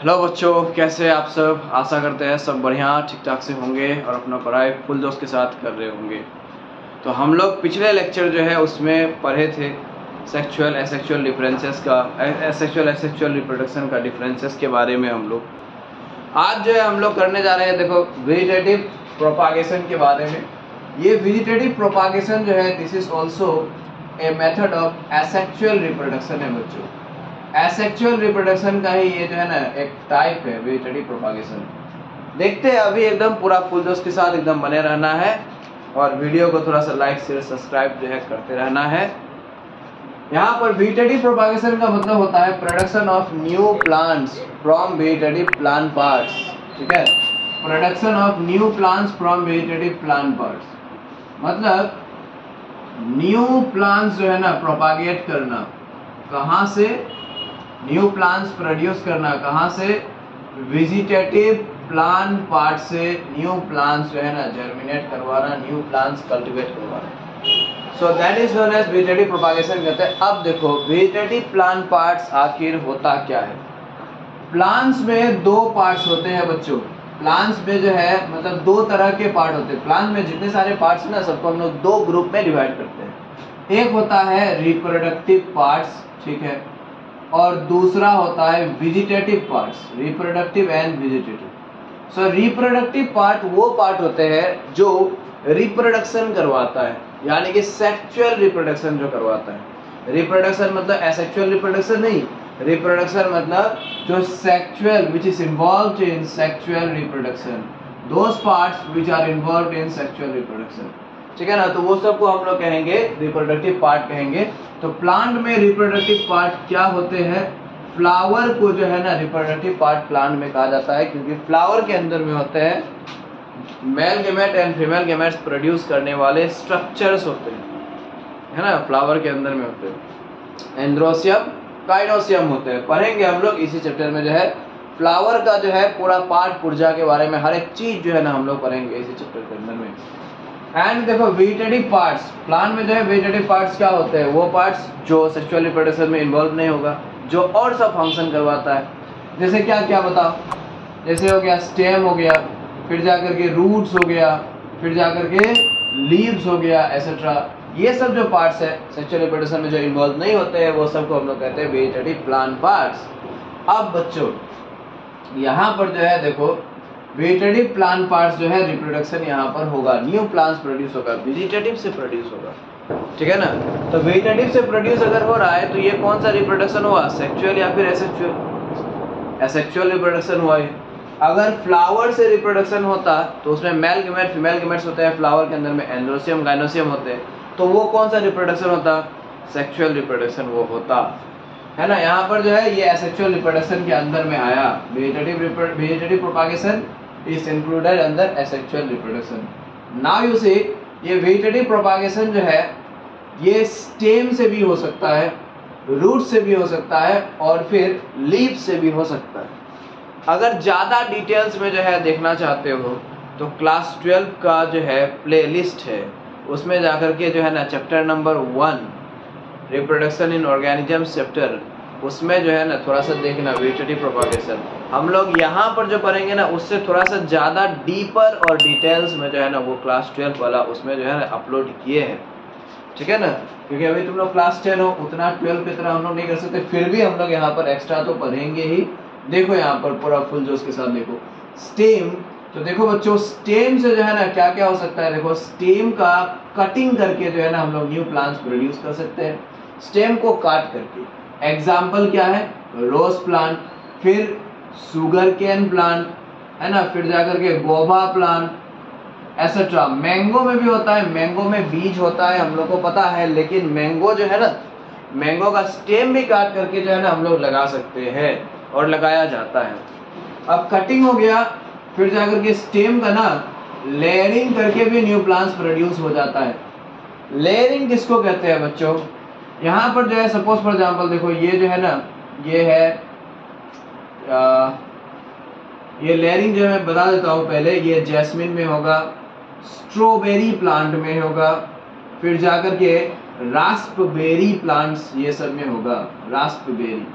Hello बच्चों, कैसे आप सब। आशा करते हैं सब बढ़िया ठीक ठाक से होंगे और अपना पढ़ाई फुल जोश के साथ कर रहे होंगे। तो हम लोग पिछले लेक्चर जो है उसमें पढ़े थे सेक्सुअल एसेक्सुअल डिफरेंसेस का, एसेक्सुअल एसेक्सुअल रिप्रोडक्शन का डिफरेंसेस के बारे में हम लोग आज जो है हम लोग करने जा रहे हैं। देखो, वेजिटेटिव प्रोपागेशन के बारे में। ये वेजिटेटिव प्रोपागेशन जो है this is also a method of asexual reproduction है बच्चों। एसेक्सुअल रिप्रोडक्शन का ही ये जो है ना एक टाइप है वेजिटेटिव प्रोपागेशन। देखते हैं अभी, एकदम पूरा फुल जोश के साथ एकदम बने रहना है और वीडियो को थोड़ा सा लाइक शेयर सब्सक्राइब जो है करते रहना है। यहाँ पर वेजिटेटिव प्रोपागेशन का मतलब होता है production of new plants from vegetative plant parts. ठीक है, production of new plants from vegetative plant parts मतलब न्यू प्लांट्स जो है ना प्रोपागेट करना। कहाँ से? न्यू प्लांट्स प्रोड्यूस करना। कहाँ से? वेजिटेटिव प्लांट पार्ट से न्यू प्लांट्स जो है ना जर्मिनेट करवाना, न्यू प्लांट्स कल्टीवेट करवाना। So that is known as vegetative propagation कहते हैं। अब देखो, वेजिटेटिव प्लांट पार्ट्स आखिर होता क्या है? प्लांट्स में दो पार्ट्स होते हैं बच्चों। प्लांट्स में जो है मतलब दो तरह के पार्ट होते हैं। प्लांट में जितने सारे पार्ट्स हैं ना सबको हम लोग दो ग्रुप में डिवाइड करते हैं। एक होता है रिप्रोडक्टिव पार्ट्स, ठीक है, और दूसरा होता है vegetative parts, reproductive and vegetative. So reproductive part वो पार्ट होते हैं जो रिप्रोडक्शन करवाता है, यानी कि सेक्सुअल रिप्रोडक्शन जो करवाता है। रिप्रोडक्शन मतलब एसेक्सुअल रिप्रोडक्शन नहीं, रिप्रोडक्शन मतलब जो sexual which is involved in sexual reproduction, those parts which are involved in sexual reproduction. ठीक है ना, तो वो सबको हम लोग कहेंगे रिप्रोडक्टिव पार्ट कहेंगे। तो प्लांट में रिप्रोडक्टिव पार्ट क्या होते हैं? फ्लावर को जो है ना रिप्रोडक्टिव पार्ट प्लांट में कहा जाता है, क्योंकि फ्लावर के अंदर में होते हैं male gamete and female gametes produce करने वाले स्ट्रक्चर्स होते हैं, है ना। फ्लावर के अंदर में होते हैं एंड्रोसियम, काइनोसियम होते हैं। पढ़ेंगे हम लोग इसी चैप्टर में जो है फ्लावर का जो है पूरा पार्ट पुर्जा के बारे में हर एक चीज जो है ना हम लोग पढ़ेंगे इसी चैप्टर के अंदर में। एंड देखो, वेजिटेटिव पार्ट्स, प्लांट में जो है वेजिटेटिव पार्ट्स क्या होते हैं? वो पार्ट्स जो सेक्सुअल रिप्रोडक्शन में इन्वॉल्व नहीं होगा, जो और सब फंक्शन करवाता है। जैसे क्या क्या बताओ? जैसे हो गया स्टेम हो गया, फिर जाकर के रूट्स हो गया, फिर जाकर के लीव्स हो गया, एसेट्रा। ये सब जो पार्ट्स है सेक्सुअल रिप्रोडक्शन में जो इन्वॉल्व नहीं होते हैं वो सबको हम लोग कहते हैं वेजिटेटिव प्लांट पार्ट्स। अब बच्चों यहाँ पर जो है देखो, वेजिटेटिव प्लांट पार्ट्स जो है रिप्रोडक्शन यहाँ पर होगा, न्यू प्लांट्स प्रोड्यूस होगा, वेजिटेटिव से प्रोड्यूस होगा। ठीक है ना, तो वेजिटेटिव से प्रोड्यूस अगर हो रहा है तो ये कौन सा रिप्रोडक्शन हुआ? सेक्सुअल या फिर एसेक्सुअल? एसेक्सुअल रिप्रोडक्शन हुआ है। अगर फ्लावर से रिप्रोडक्शन होता तो उसमें मेल गेमेट फीमेल गेमेट्स होते हैं, फ्लावर के अंदर में एंड्रोसियम गाइनोसियम होते हैं, तो वो कौन सा रिप्रोडक्शन होता? सेक्सुअल रिप्रोडक्शन वो होता, है ना। यहाँ पर जो है ये एसेक्सुअल रिप्रोडक्शन के अंदर में आया। Vegetative propagation is included under asexual reproduction. Now you see, ये वेजिटेटिव प्रोपागेशन जो है ये स्टेम से भी हो सकता है, रूट से भी हो सकता है और फिर लीफ से भी हो सकता है। अगर ज़्यादा डिटेल्स में जो है देखना चाहते हो तो क्लास 12 का जो है प्लेलिस्ट है, उसमें जाकर के जो है ना chapter number 1 reproduction in organisms chapter, उसमें जो है ना थोड़ा सा देखना वेजिटेटिव प्रोपागेशन। हम लोग यहाँ पर जो पढ़ेंगे ना उससे थोड़ा सा ज़्यादा डीपर और डिटेल्स में जो है ना वो क्लास 12 वाला उसमें जो है ना अपलोड किए हैं। ठीक है ना, क्योंकि अभी तुम लोग क्लास 10 हो, उतना 12 की तरह हम लोग नहीं कर सकते, फिर भी हम लोग यहाँ पर एक्स्ट्रा तो पढ़ेंगे ही। देखो यहाँ पर पूरा फुल जोश के साथ देखो स्टेम। तो देखो बच्चों, स्टेम से जो है ना क्या क्या हो सकता है? देखो, स्टेम का कटिंग करके जो है ना हम लोग न्यू प्लांट्स प्रोड्यूस कर सकते हैं, स्टेम को काट करके। एग्जाम्पल क्या है? रोज प्लांट, फिर सुगर केन प्लांट, है ना, फिर जाकर के गोवा प्लांट, एसेट्रा। मैंगो में भी होता है, मैंगो में बीज होता है हम लोग को पता है, लेकिन मैंगो जो है ना, मैंगो का स्टेम भी काट करके जो है ना हम लोग लगा सकते हैं और लगाया जाता है। अब कटिंग हो गया, फिर जाकर के स्टेम का ना लेयरिंग करके भी न्यू प्लांट्स प्रोड्यूस हो जाता है। लेयरिंग किसको कहते हैं बच्चों? यहाँ पर जो है सपोज फॉर एग्जाम्पल देखो, ये जो है ना ये है ये लेयरिंग जो मैं बता देता हूँ पहले। ये जैस्मिन में होगा, स्ट्रॉबेरी प्लांट में होगा, फिर जाकर के रास्पबेरी प्लांट्स ये सब में होगा, रास्पबेरी।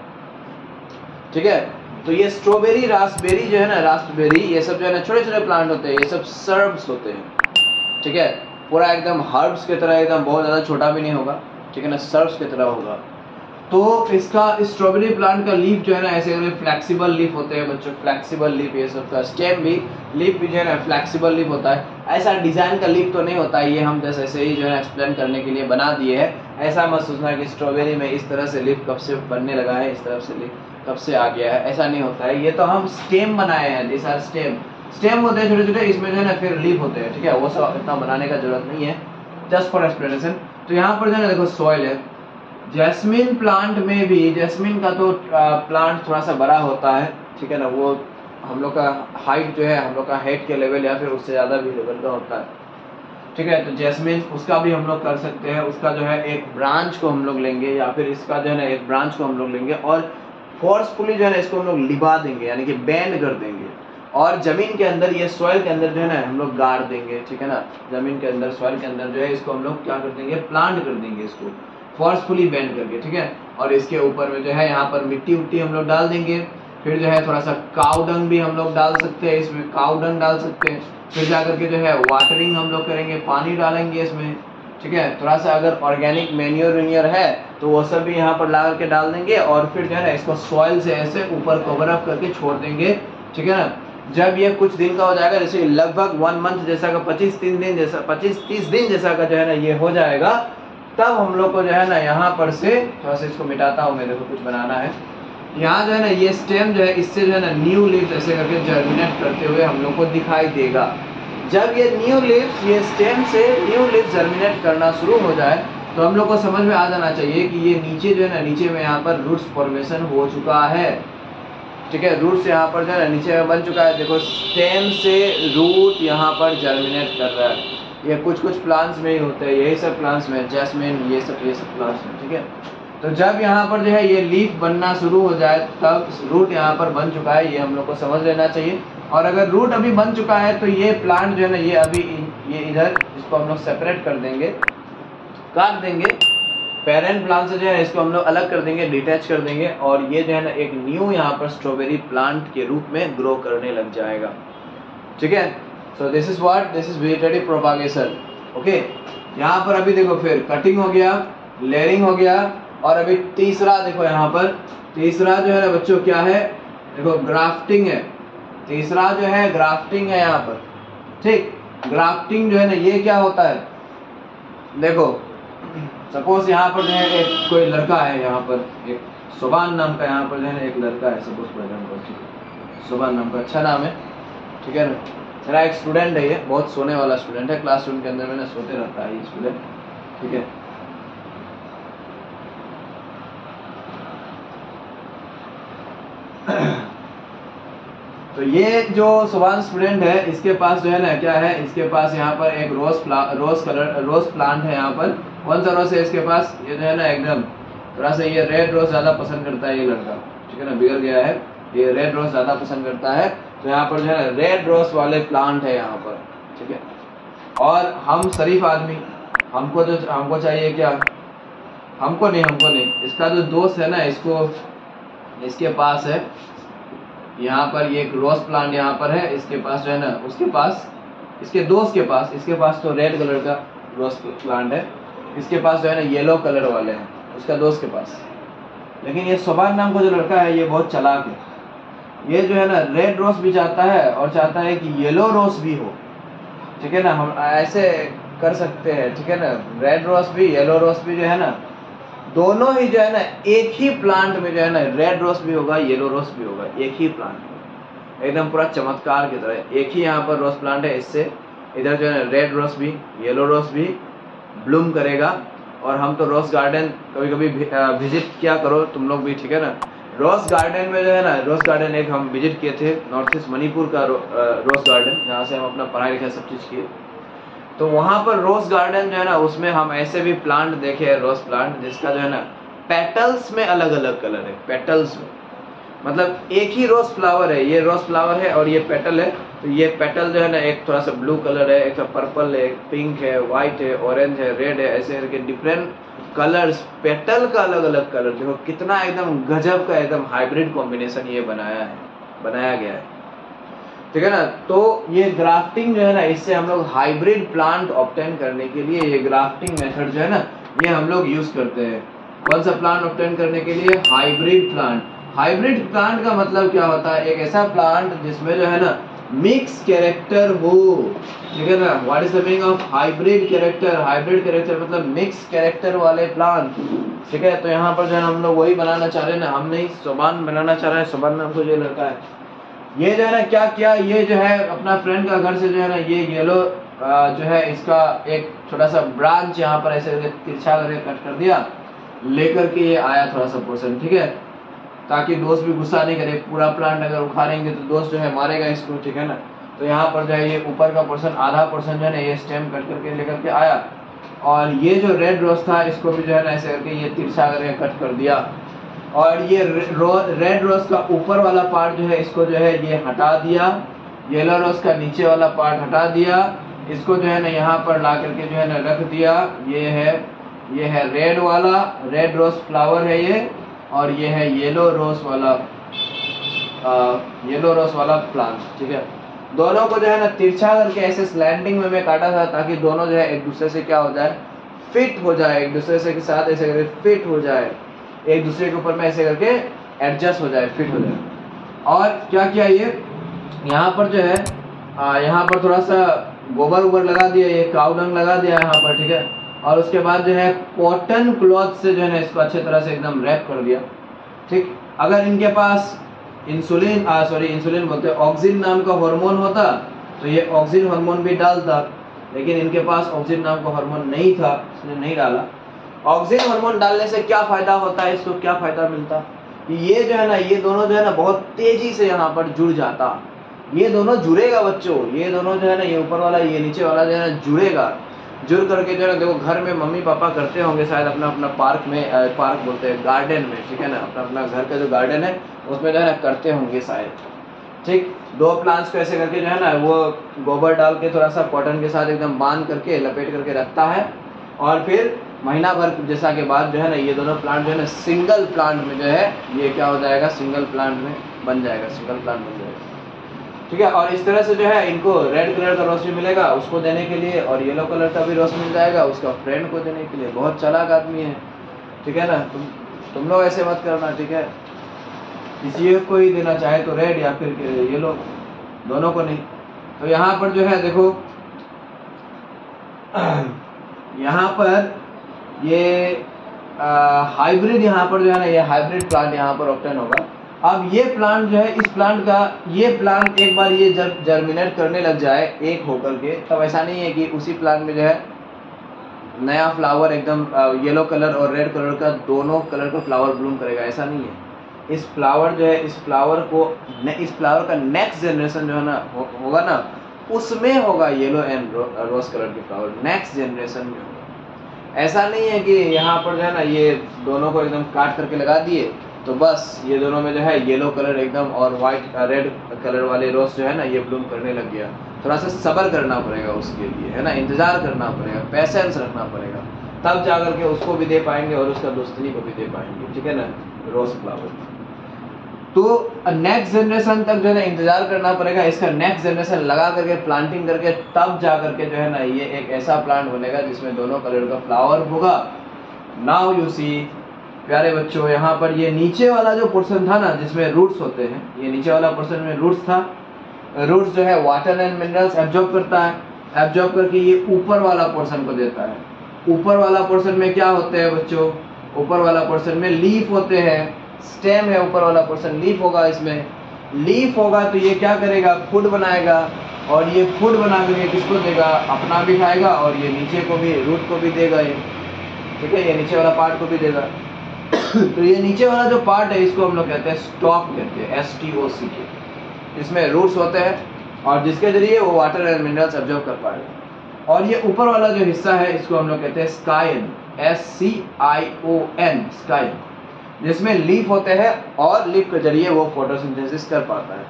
ठीक है, तो ये स्ट्रॉबेरी, रास्पबेरी जो है ना, रास्पबेरी ये सब जो है ना छोटे छोटे प्लांट होते हैं, ये सब सर्ब्स होते हैं, ठीक है। पूरा एकदम हर्ब्स की तरह, एकदम बहुत ज़्यादा छोटा भी नहीं होगा, ठीक है ना, सर्ब्स की तरह होगा। तो इसका स्ट्रॉबेरी प्लांट का लीफ जो है ना ऐसे फ्लेक्सिबल लीफ होते हैं बच्चों, फ्लेक्सिबल लीफ, ये सब का स्टेम भी, लीफ भी जो है ना फ्लेक्सिबल लीफ होता है। ऐसा डिजाइन का लीफ तो नहीं होता है, ये हम जैसे ऐसे ही जो है एक्सप्लेन करने के लिए बना दिए है। ऐसा मत सोचना कि स्ट्रॉबेरी में इस तरह से लीफ कब से बनने लगा है, इस तरह से लीफ कब से आ गया है, ऐसा नहीं होता है। ये तो हम स्टेम बनाए हैं, दिस आर स्टेम, स्टेम होते हैं छोटे छोटे, इसमें जो है ना फिर लीफ होते हैं, ठीक है। वो सब इतना बनाने का जरूरत नहीं है, जस्ट फॉर एक्सप्लेनेशन। तो यहाँ पर जो है ना देखो सॉइल है, जैस्मिन प्लांट में भी, जैस्मिन का तो प्लांट थोड़ा सा बड़ा होता है, ठीक है ना, वो हम लोग का हाइट जो है हम लोग का हेड के लेवल या फिर उससे ज़्यादा भी लेवल का होता है, ठीक है। तो जैस्मिन उसका भी हम लोग कर सकते हैं, उसका जो है एक ब्रांच को हम लोग लेंगे या फिर इसका जो है ना एक ब्रांच को हम लोग लेंगे और फोर्सफुली जो है ना इसको हम लोग लिबा देंगे, यानी कि बैंड कर देंगे, और जमीन के अंदर, ये सॉइल के अंदर जो है ना हम लोग गाड़ देंगे, ठीक है ना। जमीन के अंदर, सॉइल के अंदर जो है इसको हम लोग क्या कर देंगे, प्लांट कर देंगे इसको फोर्सफुली बैंड करके, ठीक है। और इसके ऊपर में जो है यहाँ पर मिट्टी उट्टी हम लोग डाल देंगे, फिर जो है थोड़ा सा काउ डंग भी हम लोग डाल सकते हैं, इसमें काउ डंग डाल सकते हैं। फिर जाकर के जो है वाटरिंग हम लोग करेंगे, पानी डालेंगे इसमें, ठीक है। थोड़ा सा अगर ऑर्गेनिक मैन्योर वेन्योर है तो वो सब भी यहाँ पर ला करके डाल देंगे, और फिर जो है ना इसको सॉइल से ऐसे ऊपर कवर अप करके छोड़ देंगे, ठीक है ना। जब ये कुछ दिन का हो जाएगा, जैसे लगभग 1 मंथ जैसा का, 25-30 दिन जैसा, 25-30 दिन जैसा का जो है ना ये हो जाएगा, तब हम लोग को जो है ना यहाँ पर से थोड़ा सा इसको मिटाता हूँ, मेरे को कुछ बनाना है। यहाँ जो है ना ये स्टेम जो है, इससे जो है ना न्यू लीव्स ऐसे करके जर्मिनेट करते हुए हम लोग को दिखाई देगा। जब ये न्यू लीव्स, ये स्टेम से न्यू लीव्स जर्मिनेट करना शुरू हो जाए तो हम लोग को समझ में आ जाना चाहिए कि ये नीचे जो है ना, नीचे में यहाँ पर रूट्स फॉर्मेशन हो चुका है, ठीक है। रूट्स यहाँ पर जो है ना नीचे में बन चुका है, देखो स्टेम से रूट यहाँ पर जर्मिनेट कर रहा है। ये कुछ कुछ प्लांट्स में ही होते हैं, यही सब प्लांट्स में, जैस्मिन, ये सब प्लांट्स में, ठीक है। तो जब यहाँ पर जो है ये लीफ बनना शुरू हो जाए तब रूट यहाँ पर बन चुका है, ये हम लोग को समझ लेना चाहिए। और अगर रूट अभी बन चुका है तो ये प्लांट जो है ना, ये अभी ये इधर इसको हम लोग सेपरेट कर देंगे, काट देंगे, पेरेंट प्लांट से जो है इसको हम लोग अलग कर देंगे, डिटैच कर देंगे, और ये जो है ना एक न्यू यहाँ पर स्ट्रॉबेरी प्लांट के रूप में ग्रो करने लग जाएगा, ठीक है। So this is what, this is vegetative propagation, okay. यहाँ पर अभी देखो फिर कटिंग हो गया, लेयरिंग हो गया, और अभी तीसरा देखो यहाँ पर, तीसरा जो है ना बच्चों क्या है, देखो ग्राफ्टिंग है। तीसरा जो है ग्राफ्टिंग है यहाँ पर, ठीक। ग्राफ्टिंग जो है ना ये क्या होता है, देखो सपोज यहाँ पर जो है एक कोई लड़का है, यहाँ पर एक सुभान नाम का यहाँ पर जो है ना एक लड़का है, सपोज फॉर एग्जाम्पल, ठीक है, सुभान नाम का अच्छा नाम है, ठीक है ना। मेरा एक स्टूडेंट है, ये बहुत सोने वाला स्टूडेंट है, क्लासरूम के अंदर में ना सोते रहता है ये स्टूडेंट, ठीक है। तो ये जो सुभान स्टूडेंट है, इसके पास जो है ना क्या है, इसके पास यहाँ पर एक रोज प्लांट है यहाँ पर। कौन सा रोज है इसके पास, ये जो है ना एकदम थोड़ा सा ये रेड रोज ज्यादा पसंद करता है ये लड़का, ठीक है ना, बिगड़ गया है, ये रेड रोज ज्यादा पसंद करता है। तो यहाँ पर जो है ना रेड रोज वाले प्लांट है यहाँ पर, ठीक है। और हम शरीफ आदमी, हमको चाहिए क्या, हमको नहीं, इसका जो दोस्त है ना, इसके पास है यहाँ पर ये एक रोज प्लांट यहाँ पर है, इसके पास जो है ना, उसके पास, इसके दोस्त के पास, इसके पास तो रेड कलर का रोज प्लांट है, इसके पास जो है ना येलो कलर वाले हैं उसका दोस्त के पास। लेकिन ये सुभान नाम का जो लड़का है ये बहुत चालाक है, ये जो है ना रेड रोज भी चाहता है और चाहता है कि येलो रोज भी हो, ठीक है ना। हम ऐसे कर सकते हैं, ठीक है ना, रेड रोज भी येलो रोज भी जो है ना, दोनों ही जो है ना एक ही प्लांट में जो है ना, रेड रोज भी होगा, येलो रोज भी होगा, एक ही प्लांट में, एकदम पूरा चमत्कार की तरह। एक ही यहाँ पर रोज प्लांट है, इससे इधर जो है ना रेड रोज भी येलो रोज भी ब्लूम करेगा। और हम तो रोज गार्डन कभी कभी विजिट किया करो तुम लोग भी, ठीक है ना। रोज गार्डन में जो है ना, रोज गार्डन एक हम विजिट किए थे, नॉर्थ ईस्ट मणिपुर का रोज गार्डन, जहाँ से हम अपना पढ़ाई लिखाई सब चीज़ किए। तो वहाँ पर रोज गार्डन जो है ना, उसमें हम ऐसे भी प्लांट देखे हैं, रोज प्लांट जिसका जो है ना पेटल्स में अलग अलग कलर है, पेटल्स में, मतलब एक ही रोज फ्लावर है, ये रोज फ्लावर है और ये पेटल है। तो ये पेटल जो है ना एक थोड़ा सा ब्लू कलर है, एक पर्पल है, पिंक है, व्हाइट है, ऑरेंज है, रेड है, ऐसे करके डिफरेंट कलर्स, पेटल का अलग अलग कलर। देखो कितना एकदम गजब का एकदम हाइब्रिड कॉम्बिनेशन ये बनाया गया है, ठीक है ना। तो ये ग्राफ्टिंग जो है ना, इससे हम लोग हाइब्रिड प्लांट ऑब्टेन करने के लिए ये ग्राफ्टिंग मेथड जो है ना, ये हम लोग यूज करते हैं। कौन सा प्लांट ऑब्टेन करने के लिए? Hybrid plant. हाइब्रिड प्लांट का मतलब क्या होता है? एक ऐसा प्लांट जिसमें जो है ना मिक्स कैरेक्टर हो, ठीक है ना। What is the meaning of hybrid character? Hybrid character मतलब मिक्स कैरेक्टर वाले प्लांट, ठीक है। तो यहाँ पर जो है हम लोग वही बनाना चाह रहे हैं ना, हम नहीं सोबान बनाना चाह रहे हैं। सोबान नाम को जो लड़का है, ये जो है ना क्या किया, ये जो है अपना फ्रेंड का घर से जो है ना ये येलो जो है इसका एक छोटा सा ब्रांच यहाँ पर ऐसे तिरछा करके कट कर दिया, लेकर के ये आया थोड़ा सा पोर्शन, ठीक है, ताकि दोस्त भी गुस्सा नहीं करे। पूरा प्लांट अगर उखाड़ेंगे तो दोस्त जो है मारेगा इसको, ठीक है ना। तो यहाँ पर जो है ये ऊपर का पोर्शन, आधा पोर्शन जो है ना ये स्टेम कट करके लेकर के आया, और ये जो रेड रोज था इसको भी जो है ना ऐसे करके ये तिरछा करके कट कर दिया। और ये रेड रोज का ऊपर वाला पार्ट जो है इसको जो है ये हटा दिया, येलो रोज का नीचे वाला पार्ट हटा दिया, इसको जो है ना यहाँ पर ला करके जो है ना रख दिया। ये है रेड वाला, रेड रोज फ्लावर है ये, और ये है येलो रोज वाला प्लांट, ठीक है। दोनों को जो है ना तिरछा करके ऐसे स्लैंडिंग में मैं काटा था, ताकि दोनों जो है एक दूसरे से क्या हो जाए, फिट हो जाए, एक दूसरे से के साथ ऐसे करके फिट हो जाए, एक दूसरे के ऊपर में ऐसे करके एडजस्ट हो जाए, फिट हो जाए। और क्या किया, ये यहाँ पर जो है यहाँ पर थोड़ा सा गोबर उबर लगा दिया, ये काऊ डंग लगा दिया यहाँ पर, ठीक है। और उसके बाद जो है कॉटन क्लॉथ से जो है ना इसको अच्छे तरह से एकदम रैप कर दिया, ठीक। अगर इनके पास इंसुलिन बोलते हैं, ऑक्सिन नाम का हार्मोन होता तो ये ऑक्सिन हार्मोन भी डालता, लेकिन इनके पास ऑक्सिन नाम का हार्मोन नहीं था, इसने नहीं डाला। ऑक्सिन हार्मोन डालने से क्या फायदा होता है, इसको क्या फायदा मिलता, ये जो है ना ये दोनों जो है ना बहुत तेजी से यहाँ पर जुड़ जाता, ये दोनों जुड़ेगा बच्चों, ये दोनों जो है ना ये ऊपर वाला ये नीचे वाला जो है ना जुड़ेगा, जुड़ करके जो है ना देखो घर में मम्मी पापा करते होंगे शायद अपना अपना पार्क बोलते हैं गार्डन में, ठीक है ना, अपना अपना घर का जो गार्डन है उसमें जो है ना करते होंगे शायद, ठीक। दो प्लांट्स को ऐसे करके जो है ना वो गोबर डाल के थोड़ा सा कॉटन के साथ एकदम बांध करके लपेट करके रखता है, और फिर महीना भर जैसा के बाद जो है ना ये दोनों प्लांट जो है ना सिंगल प्लांट में जो है ये क्या हो जाएगा, सिंगल प्लांट में बन जाएगा, सिंगल प्लांट बन जाएगा, ठीक है। और इस तरह से जो है इनको रेड कलर का रोज भी मिलेगा उसको देने के लिए, और येलो कलर का भी रोज मिल जाएगा उसका फ्रेंड को देने के लिए। बहुत चालाक आदमी है, ठीक है ना। तुम लोग ऐसे मत करना, ठीक है। किसी एक को ही देना चाहे तो रेड या फिर येलो, दोनों को नहीं। तो यहाँ पर जो है देखो यहाँ पर ये हाइब्रिड, यहाँ पर जो है ना ये हाइब्रिड प्लांट यहाँ पर ऑब्टेन होगा। अब ये प्लांट जो है, इस प्लांट का ये प्लांट एक बार ये जब जर्मिनेट करने लग जाए एक होकर के, तब ऐसा नहीं है कि उसी प्लांट में जो है नया फ्लावर एकदम येलो कलर और रेड कलर का दोनों कलर का फ्लावर ब्लूम करेगा, ऐसा नहीं है। इस फ्लावर जो है इस फ्लावर का नेक्स्ट जनरेशन जो है ना होगा ना, उसमें होगा येलो एंड रोज कलर के फ्लावर, नेक्स्ट जनरेशन में होगा। ऐसा नहीं है कि यहाँ पर जो है ना ये दोनों को एकदम काट करके लगा दिए तो बस ये दोनों में जो है येलो कलर एकदम और वाइट रेड कलर वाले रोज जो है ना ये ब्लूम करने लग गया। थोड़ा सा सब्र करना पड़ेगा उसके लिए, है ना, इंतजार करना पड़ेगा, पैसेंस रखना पड़ेगा, तब जाकर के उसको भी दे पाएंगे और उसका दोस्तनी को भी दे पाएंगे, ठीक है ना, रोज फ्लावर। तो नेक्स्ट जनरेशन तक जो है ना इंतजार करना पड़ेगा, इसका नेक्स्ट जनरेशन लगा करके प्लांटिंग करके तब जा करके जो है ना ये एक ऐसा प्लांट बनेगा जिसमें दोनों कलर का फ्लावर होगा। नाउ यू सी प्यारे बच्चों, यहाँ पर ये नीचे वाला जो पोर्शन था ना जिसमें रूट्स होते हैं, ये नीचे वाला पोर्शन में रूट्स था, रूट्स जो है वाटर एंड मिनरल्स एब्जॉर्ब करता है, एब्जॉर्ब करके ये ऊपर वाला पोर्शन को देता है। ऊपर वाला पोर्शन में क्या होते हैं बच्चों, ऊपर वाला पोर्शन में लीफ होते हैं, स्टेम है ऊपर वाला पोर्शन, लीफ होगा, इसमें लीफ होगा तो ये क्या करेगा, फूड बनाएगा, और ये फूड बना करके किसको देगा, अपना भी खाएगा और ये नीचे को भी रूट को भी देगा ये, ठीक है, ये नीचे वाला पार्ट को भी देगा। तो ये नीचे वाला जो पार्ट है इसको हम लोग कहते हैं स्टॉक, कहते हैं STOCK। इसमें रूट्स होते हैं और जिसके जरिए वो वाटर एंड मिनरल्स एब्जॉर्ब कर पाएगा। और ये ऊपर वाला जो हिस्सा है इसको हम लोग कहते हैं स्काइन, SCION, स्काइन। जिसमें लीफ होते हैं और लीफ के जरिए वो फोटोसिंथेसिस कर पाता है।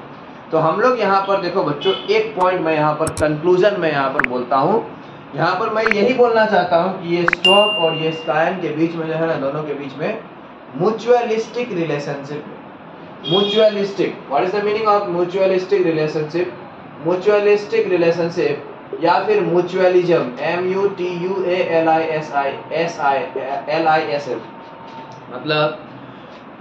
तो हम लोग यहाँ पर देखो बच्चों, एक पॉइंट मैं यहाँ पर कंक्लूजन में यहाँ पर बोलता हूँ, यहाँ पर मैं यही बोलना चाहता हूँ कि ये स्टॉक और ये स्कायन के बीच में जो है ना, दोनों के बीच में म्यूचुअलिस्टिक रिलेशनशिप है। Mutualistic, what is the meaning of mutualistic relationship? Mutualistic relationship या फिर म्यूचुअलिज्म, MUTUALISM, मतलब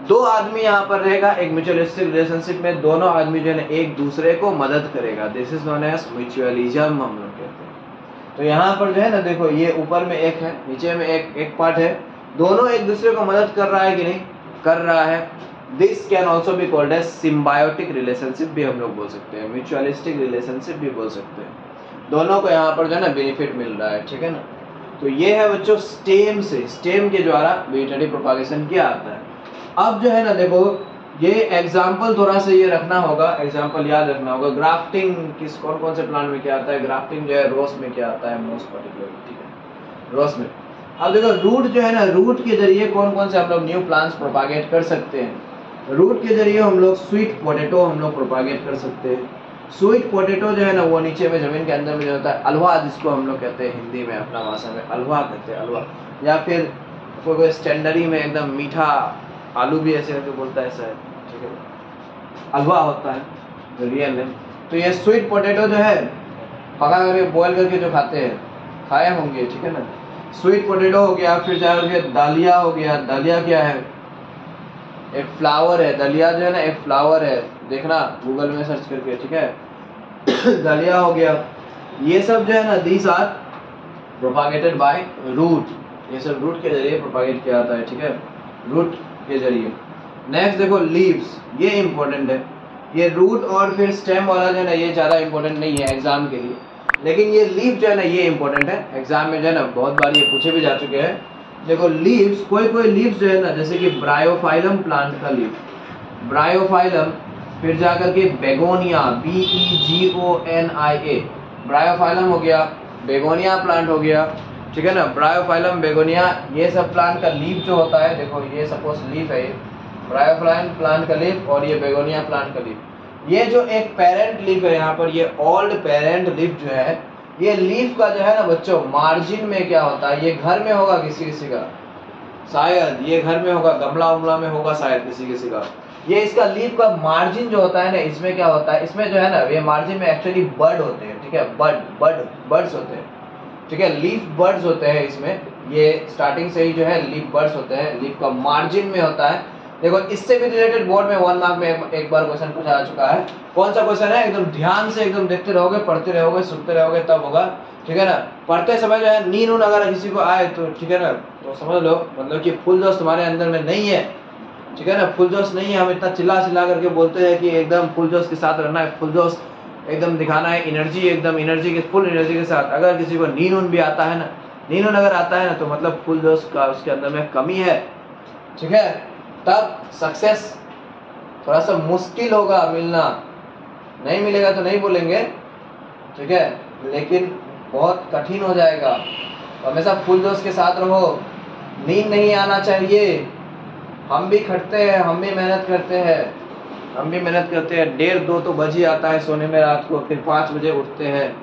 दो आदमी यहाँ पर रहेगा एक म्यूचुअलिस्टिक रिलेशनशिप में, दोनों आदमी जो है ना एक दूसरे को मदद करेगा। This is known as mutualism हम लोग कहते हैं। तो यहाँ पर जो है ना देखो, ये ऊपर में एक है, नीचे में एक पार्ट है, दोनों एक दूसरे को मदद कर रहा है कि नहीं कर रहा है। This can also be called as symbiotic relationship भी हम लोग बोल सकते हैं, म्यूचुअलिस्टिक रिलेशनशिप भी बोल सकते हैं। दोनों को यहाँ पर जो है ना बेनिफिट मिल रहा है, ठीक है ना। तो ये है बच्चों स्टेम से, स्टेम के द्वारा वेजिटेटिव प्रोपागेशन किया आता है। अब जो है ना देखो, ये एग्जाम्पल थोड़ा सा ये रखना होगा, एग्जाम्पल याद रखना होगा। ग्राफ्टिंग किस कौन कौन से प्लांट में क्या आता है, ग्राफ्टिंग जो है रोज में क्या आता है मोस्ट पर्टिकुलर, ठीक है, रोज में। अब देखो रूट जो है ना, रूट के जरिए कौन कौन से हम लोग न्यू प्लांट्स प्रोपागेट कर सकते हैं। रूट के जरिए हम लोग स्वीट पोटैटो हम लोग प्रोपागेट कर सकते हैं। स्वीट पोटैटो जो है ना वो नीचे में जमीन के अंदर में जो होता है, अलवा जिसको हम लोग कहते हैं हिंदी में, अपना भाषा में अलवा कहते हैं, अलवा। या फिर कोई स्टैंडरी में एकदम मीठा आलू भी ऐसे करके बोलता है, ऐसा है, ठीक है, अलवा होता है रियल नेम। तो ये स्वीट पोटैटो जो है पका करके बॉयल करके जो खाते हैं, खाए होंगे, ठीक है ना। स्वीट पोटैटो हो गया, फिर जाकर दालिया हो गया। दालिया क्या है? एक फ्लावर है, दलिया जो है ना एक फ्लावर है, देखना गूगल में सर्च करके, ठीक है। दलिया हो गया, ये सब जो है ना these are propagated by root, ये सब रूट के जरिए प्रोपागेट किया जाता है, ठीक है, रूट के जरिए। नेक्स्ट देखो लीव्स, ये इंपॉर्टेंट है। ये रूट और फिर स्टेम वाला जो है ना ये ज्यादा इंपॉर्टेंट नहीं है एग्जाम के लिए, लेकिन ये लीव जो है ना ये इंपॉर्टेंट है, एग्जाम में जो है ना बहुत बार ये पूछे भी जा चुके हैं। देखो लीव्स, कोई कोई लीव्स जो है ना, जैसे कि ब्रायोफाइलम प्लांट का लीव, ब्रायोफाइलम, फिर जाकर के बेगोनिया, BEGONIA, ब्रायोफाइलम हो गया, बेगोनिया प्लांट हो गया, ठीक है ना। ब्रायोफाइलम, बेगोनिया, ये सब प्लांट का लीफ जो होता है, देखो ये सपोज लीफ है, ये ब्रायोफाइलम प्लांट का लीफ और ये बेगोनिया प्लांट का लीफ। ये जो एक पेरेंट लीफ है यहाँ पर, ये ओल्ड पेरेंट लीफ जो है, ये लीफ का जो है ना बच्चों मार्जिन में क्या होता है, ये घर में होगा किसी किसी का, शायद ये घर में होगा, गमला उमला में होगा शायद किसी किसी का। ये इसका लीफ का मार्जिन जो होता है ना, इसमें क्या होता है, इसमें जो है ना ये मार्जिन में एक्चुअली बर्ड होते हैं, ठीक है, बर्ड्स होते हैं, ठीक है, लीफ बर्ड्स होते हैं इसमें। ये स्टार्टिंग से ही जो है लीफ बर्ड्स होते हैं, लीफ का मार्जिन में होता है। देखो इससे भी रिलेटेड बोर्ड में 1 मार्क में एक बार क्वेश्चन पूछा जा चुका है। कौन सा क्वेश्चन है, एकदम ध्यान से एकदम देखते रहोगे, पढ़ते रहोगे, सुनते रहोगे, तब होगा, ठीक है ना। पढ़ते समय जो है नींद अगर किसी को आए तो ठीक है ना, तो समझ लो मतलब कि फुल जोश तुम्हारे अंदर में नहीं है, ठीक है ना, फुल जोश नहीं है। हम इतना चिल्ला चिल्ला करके बोलते हैं कि एकदम फुल जोश के साथ रहना है, फुल जोश एकदम दिखाना है, एनर्जी एकदम एनर्जी के फुल एनर्जी के साथ। अगर किसी को नींद भी आता है ना, नींद अगर आता है ना, तो मतलब फुल जोश का उसके अंदर में कमी है, ठीक है। तब सक्सेस थोड़ा सा मुश्किल होगा मिलना, नहीं मिलेगा तो नहीं बोलेंगे, ठीक है, लेकिन बहुत कठिन हो जाएगा। हमेशा फुल जोश के साथ रहो, नींद नहीं आना चाहिए। हम भी खटते हैं, हम भी मेहनत करते हैं, 1:30-2 तो बज ही आता है सोने में रात को, फिर 5 बजे उठते हैं,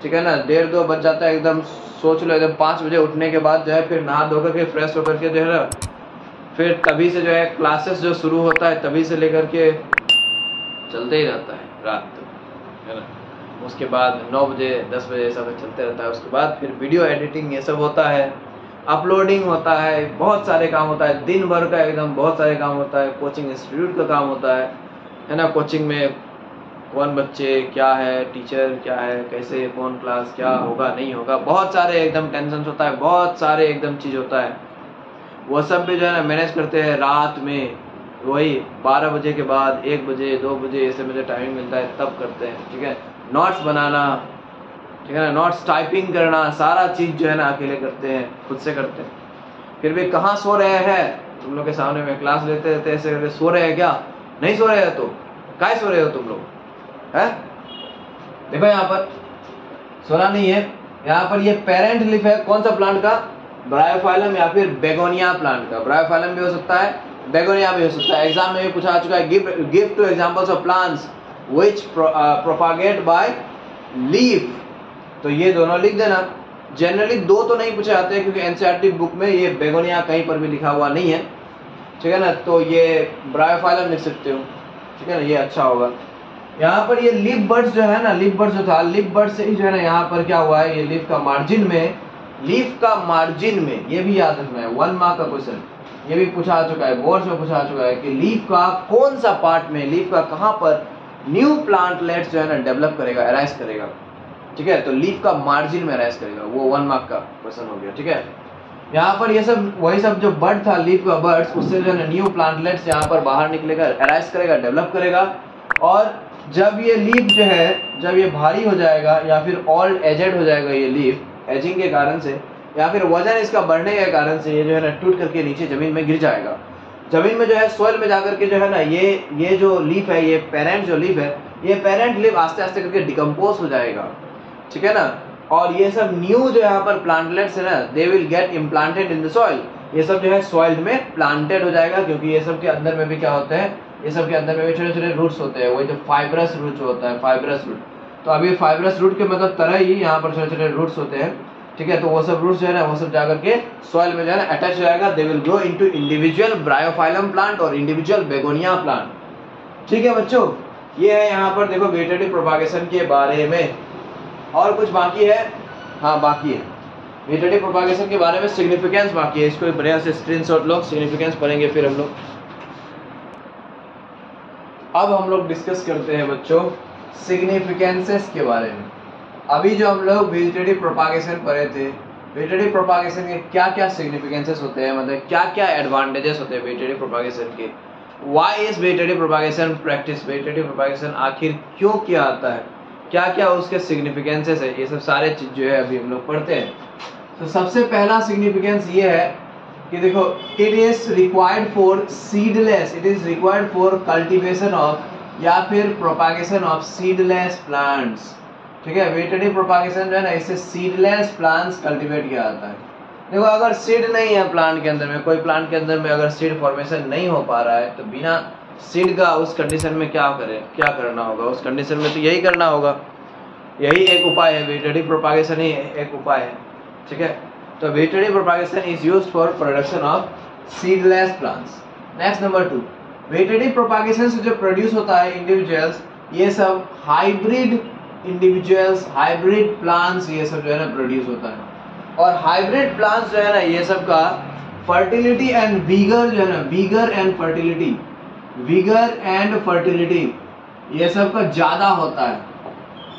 ठीक है ना, 1:30-2 बज जाता है एकदम। सोच लो एकदम 5 बजे उठने के बाद जो है फिर नहा धो करके फ्रेश होकर के जो है ना, फिर तभी से जो है क्लासेस जो शुरू होता है तभी से लेकर के चलते ही रहता है रात तक, है ना। उसके बाद 9 बजे 10 बजे ऐसा चलते रहता है। उसके बाद फिर वीडियो एडिटिंग ये सब होता है, अपलोडिंग होता है, बहुत सारे काम होता है, दिन भर का एकदम बहुत सारे काम होता है। कोचिंग इंस्टीट्यूट का काम होता है ना। कोचिंग में कौन बच्चे क्या है, टीचर क्या है, कैसे कौन क्लास क्या होगा नहीं होगा, बहुत सारे एकदम टेंशन होता है, बहुत सारे एकदम चीज़ होता है। वो सब भी जो है ना मैनेज करते हैं रात में, वही 12 बजे के बाद 1 बजे 2 बजे ऐसे मुझे टाइम मिलता है तब करते हैं, ठीक है। नोट्स बनाना, ठीक है ना, नोट्स टाइपिंग करना, सारा चीज़ जो है ना अकेले करते हैं, खुद से करते हैं। फिर भी कहाँ सो रहे हैं तुम लोग के सामने में क्लास लेते रहते ऐसे करके, सो रहे हैं क्या, नहीं सो रहे हैं तो काय सो रहे हो तुम लोग, है। देखो यहाँ पर सोना नहीं है, यहाँ पर ये पेरेंट लीफ है, कौन सा प्लांट का, ब्रायोफाइलम या फिर बेगोनिया प्लांट का। ब्रायोफाइलम भी हो सकता है बेगोनिया भी हो सकता है, एग्जाम में भी पूछा चुका है। Give to examples of plants which propagate by leaf, तो ये दोनों लिख देना। जनरली दो तो नहीं पूछे जाते हैं क्योंकि एनसीईआरटी बुक में ये बेगोनिया कहीं पर भी लिखा हुआ नहीं है, ठीक है ना, तो ये ब्रायोफाइलम लिख सकते हो, ठीक है ना, ये अच्छा होगा। यहाँ पर ये लीफ बर्ड्स जो है ना, लीफ बर्ड्स जो था, लीफ बर्ड से ही जो है ना यहाँ पर क्या हुआ है, ये लीफ का मार्जिन में ये भी याद रखना है, 1 मार्क का क्वेश्चन ये भी पूछा आ चुका है, बोर्ड्स में पूछा आ चुका है कि लीफ का कौन सा पार्ट में, लीफ का कहाँ पर न्यू प्लांटलेट्स जो है ना डेवलप करेगा, अराइज करेगा, ठीक है, तो लीफ का मार्जिन में अराइज करेगा, वो 1 मार्क का क्वेश्चन हो गया, ठीक है। यहाँ पर ये सब वही सब जो बर्ड था, लीफ का बर्ड्स, उससे जो है ना न्यू प्लांटलेट्स यहाँ पर बाहर निकलेगा, अराइज करेगा, डेवलप करेगा, और जब ये लीफ जो है, जब ये भारी हो जाएगा या फिर ओल्ड एजेड हो जाएगा, ये लीफ एजिंग के कारण से या फिर वजन इसका बढ़ने के कारण से ये जो है ना टूट करके नीचे जमीन में गिर जाएगा। जमीन में जो है सोइल में जाकर के जो है ना ये जो लीफ है, ये पेरेंट जो लीफ है, ये पेरेंट लीफ आस्ते आस्ते करके डिकम्पोज हो जाएगा, ठीक है ना, और ये सब न्यू जो यहाँ पर प्लांटलेट्स है ना, they will get implanted in the soil, ये सब जो है सॉइल में प्लांटेड हो जाएगा, क्योंकि ये सब के अंदर में भी क्या होता है, ये सब के अंदर में भी छोटे छोटे रूट्स होते हैं, वही जो फाइब्रस रूट जो होता है, फाइब्रस रूट, तो अभी फाइब्रस रूट के मतलब तरह ही यहाँ पर छोटे छोटे रूट्स होते हैं, ठीक है, तो वो सब रूट्स जो है ना, वो सब जाकर के सॉइल में जो है ना अटैच हो जाएगा, they will grow into individual Bryophyllum plant और इंडिविजुअल बेगोनिया प्लांट, ठीक है बच्चों। ये है यहाँ पर देखो वेजिटेटिव प्रोपागेशन के बारे में, और कुछ बाकी है, हाँ बाकी है वेजिटेटिव प्रोपागेशन के बारे में, सिग्निफिकेंस बाकी है, इसको बढ़िया से स्क्रीनशॉट लो, सिग्निफिकेंस पढ़ेंगे फिर हम लोग। अब हम लोग डिस्कस करते हैं बच्चों सिग्निफिकेंसेस के बारे में। अभी जो हम लोग वेजिटेटिव प्रोपागेशन पढ़े थे, वेजिटेटिव प्रोपागेशन के क्या क्या सिग्निफिकेंसेस होते हैं, मतलब क्या क्या एडवांटेजेस होते हैं वेजिटेटिव प्रोपागेशन के, why is vegetative propagation practice, vegetative propagation आखिर क्यों किया जाता है, क्या क्या उसके सिग्निफिकेंसेस है, ये सब सारे चीज जो है अभी हम लोग पढ़ते हैं। तो सबसे पहला सिग्निफिकेंस ये है कि देखो, it is required for seedless, it is required for cultivation of या फिर प्रोपागेशन ऑफ सीडलेस प्लांट्स, ठीक है, वेजिटेटिव प्रोपागेशन जो है ना, इससे सीडलेस प्लांट्स कल्टीवेट किया जाता है। देखो अगर सीड नहीं है प्लांट के अंदर में, कोई प्लांट के अंदर में अगर सीड फॉर्मेशन नहीं हो पा रहा है, तो बिना सीड का उस कंडीशन में क्या करना होगा, उस कंडीशन में तो यही करना होगा, यही एक उपाय है, वेजिटेटिव प्रोपागेशन ही एक उपाय है, ठीक है। तो vegetative propagation is used for production of seedless plants. Next number 2, vegetative propagation से जो प्रोड्यूस होता है इंडिविजुअल्स, ये सब हाइब्रिड इंडिविजुअल्स, हाइब्रिड प्लांट्स, ये सब जो है ना प्रोड्यूस होता है, और हाइब्रिड प्लांट्स जो है ना, ये सब का फर्टिलिटी एंड विगर जो है ना, विगर एंड फर्टिलिटी ये सब का ज्यादा होता है,